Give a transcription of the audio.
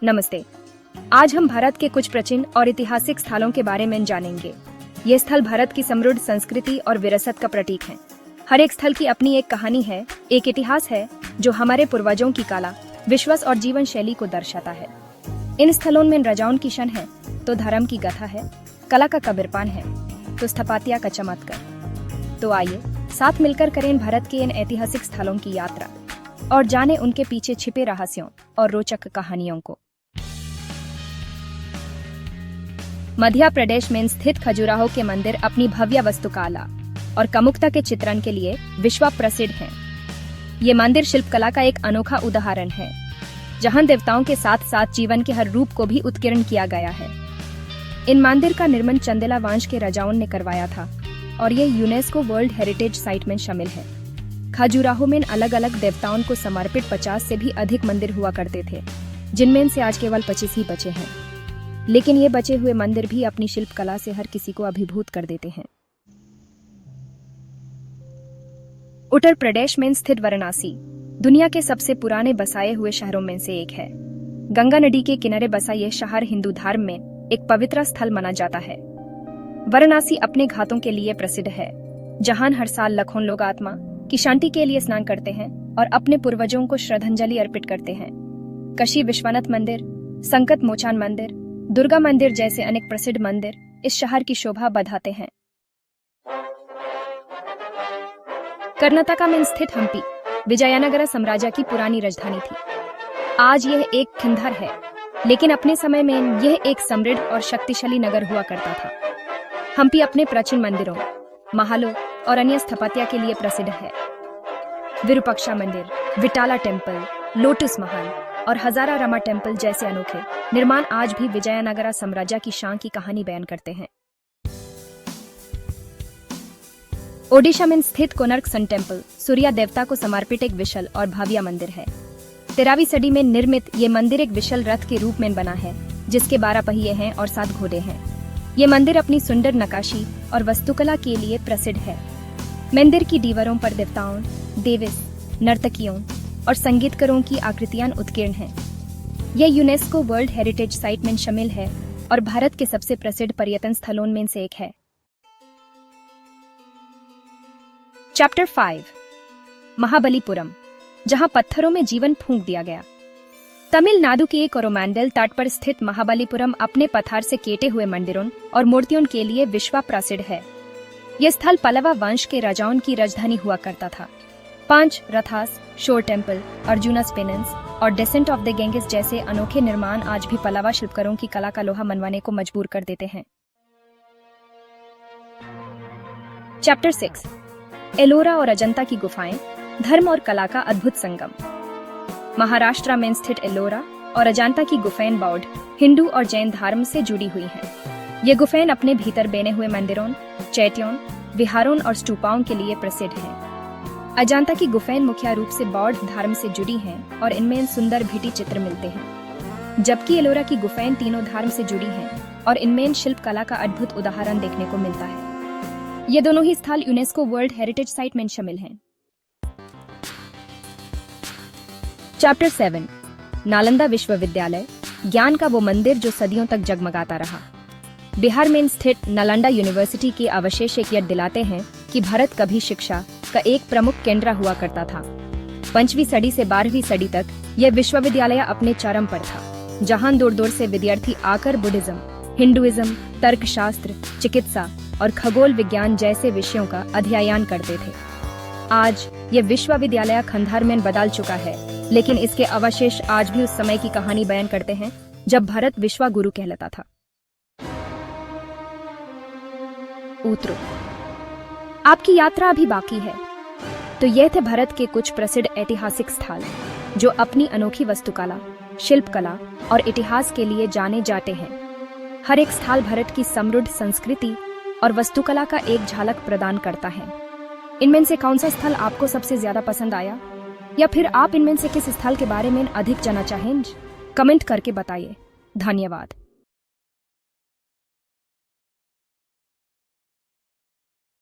नमस्ते। आज हम भारत के कुछ प्राचीन और ऐतिहासिक स्थलों के बारे में जानेंगे। ये स्थल भारत की समृद्ध संस्कृति और विरासत का प्रतीक हैं। हर एक स्थल की अपनी एक कहानी है, एक इतिहास है जो हमारे पूर्वजों की कला, विश्वास और जीवन शैली को दर्शाता है। इन स्थलों में राजाओं की शान है, तो धर्म की गाथा है, कला का कबीरपन है, तो स्थापत्य का चमत्कार। तो आइए साथ मिलकर करें भारत के इन ऐतिहासिक स्थलों की यात्रा और जाने उनके पीछे छिपे रहस्यों और रोचक कहानियों को। मध्य प्रदेश में स्थित खजुराहो के मंदिर अपनी भव्य वास्तुकला और कामुकता के चित्रण के लिए विश्व प्रसिद्ध हैं। ये मंदिर शिल्पकला का एक अनोखा उदाहरण है, जहां देवताओं के साथ साथ जीवन के हर रूप को भी उत्कीर्ण किया गया है। इन मंदिर का निर्माण चंदेला वंश के राजाओं ने करवाया था और ये यूनेस्को वर्ल्ड हेरिटेज साइट में शामिल है। खजुराहो में अलग अलग देवताओं को समर्पित 50 से भी अधिक मंदिर हुआ करते थे, जिनमें से आज केवल 25 ही बचे हैं। लेकिन ये बचे हुए मंदिर भी अपनी शिल्पकला से हर किसी को अभिभूत कर देते हैं। उत्तर प्रदेश में स्थित वाराणसी दुनिया के सबसे पुराने बसाए हुए शहरों में से एक है। गंगा नदी के किनारे बसा यह शहर हिंदू धर्म में एक पवित्र स्थल माना जाता है। वाराणसी अपने घाटों के लिए प्रसिद्ध है, जहां हर साल लाखों लोग आत्मा की शांति के लिए स्नान करते हैं और अपने पूर्वजों को श्रद्धांजलि अर्पित करते हैं। काशी विश्वनाथ मंदिर, संकट मोचन मंदिर, दुर्गा मंदिर जैसे अनेक प्रसिद्ध मंदिर इस शहर की शोभा बढ़ाते हैं। कर्नाटक में स्थित हम्पी विजयनगर साम्राज्य की पुरानी राजधानी थी। आज यह एक खंडहर है, लेकिन अपने समय में यह एक समृद्ध और शक्तिशाली नगर हुआ करता था। हम्पी अपने प्राचीन मंदिरों, महलों और अन्य स्थापत्य के लिए प्रसिद्ध है। विरूपाक्षा मंदिर, विटाला टेम्पल, लोटस महल और हजारा रमा टेम्पल जैसे अनोखे निर्माण आज भी विजयनगर साम्राज्य की शान की कहानी बयान करते हैं। ओडिशा में स्थित कोणार्क सन टेम्पल सूर्य देवता को समर्पित एक विशाल और भव्य मंदिर है। 13वीं सदी में निर्मित ये मंदिर एक विशाल रथ के रूप में बना है, जिसके 12 पहिए हैं और 7 घोड़े हैं। ये मंदिर अपनी सुंदर नक्काशी और वास्तुकला के लिए प्रसिद्ध है। मंदिर की दीवारों पर देवताओं, देवीस, नर्तकियों और संगीतकारों की आकृतियां उत्कीर्ण हैं। यह यूनेस्को वर्ल्ड हेरिटेज साइट में शामिल है और भारत के सबसे प्रसिद्ध पर्यटन स्थलों में से एक है। चैप्टर 5 महाबलीपुरम, जहां पत्थरों में जीवन फूंक दिया गया। तमिलनाडु के कोरोमांडल तट पर स्थित महाबलीपुरम अपने पत्थर से केटे हुए मंदिरों और मूर्तियों के लिए विश्व प्रसिद्ध है। यह स्थल पल्लव वंश के राजाओं की राजधानी हुआ करता था। पंच रथास, शोर टेम्पल, अर्जुनस पेनेंस और डेसेंट ऑफ द गैंगेस जैसे अनोखे निर्माण आज भी पल्लव शिल्पकारों की कला का लोहा मनवाने को मजबूर कर देते हैं। चैप्टर 6 एलोरा और अजंता की गुफाएं, धर्म और कला का अद्भुत संगम। महाराष्ट्र में स्थित एलोरा और अजंता की गुफाएं बौद्ध, हिंदू और जैन धर्म से जुड़ी हुई हैं। ये गुफाएं अपने भीतर बने हुए मंदिरों, चैत्यों, विहारों और स्तूपों के लिए प्रसिद्ध हैं। अजंता की गुफाएं मुख्य रूप से बौद्ध धर्म से जुड़ी हैं और इनमें सुंदर भित्ति चित्र मिलते हैं, जबकि एलोरा की गुफाएं तीनों धर्म से जुड़ी हैं और इनमें शिल्पकला का अद्भुत उदाहरण देखने को मिलता है। ये दोनों ही स्थल यूनेस्को वर्ल्ड हेरिटेज साइट में शामिल हैं। चैप्टर 7 नालंदा विश्वविद्यालय, ज्ञान का वो मंदिर जो सदियों तक जगमगाता रहा। बिहार में स्थित नालंदा यूनिवर्सिटी के अवशेष एक याद दिलाते हैं कि भारत कभी शिक्षा का एक प्रमुख केंद्र हुआ करता था। 5वीं सदी से 12वीं सदी तक यह विश्वविद्यालय अपने चरम पर था, जहां दूर दूर से विद्यार्थी आकर बुद्धिज्म, हिंदुइज्म, तर्कशास्त्र, चिकित्सा और खगोल विज्ञान जैसे विषयों का अध्ययन करते थे। आज यह विश्वविद्यालय खंडहर में बदल चुका है, लेकिन इसके अवशेष आज भी उस समय की कहानी बयान करते हैं जब भारत विश्व गुरु कहलाता था। उतरो, आपकी यात्रा अभी बाकी है। तो यह थे भारत के कुछ प्रसिद्ध ऐतिहासिक स्थल जो अपनी अनोखी वास्तुकला, शिल्पकला और इतिहास के लिए जाने जाते हैं। हर एक स्थल भारत की समृद्ध संस्कृति और वास्तुकला का एक झलक प्रदान करता है। इनमें से कौन सा स्थल आपको सबसे ज्यादा पसंद आया, या फिर आप इनमें से किस स्थल के बारे में अधिक जानना चाहेंगे? कमेंट करके बताइए। धन्यवाद।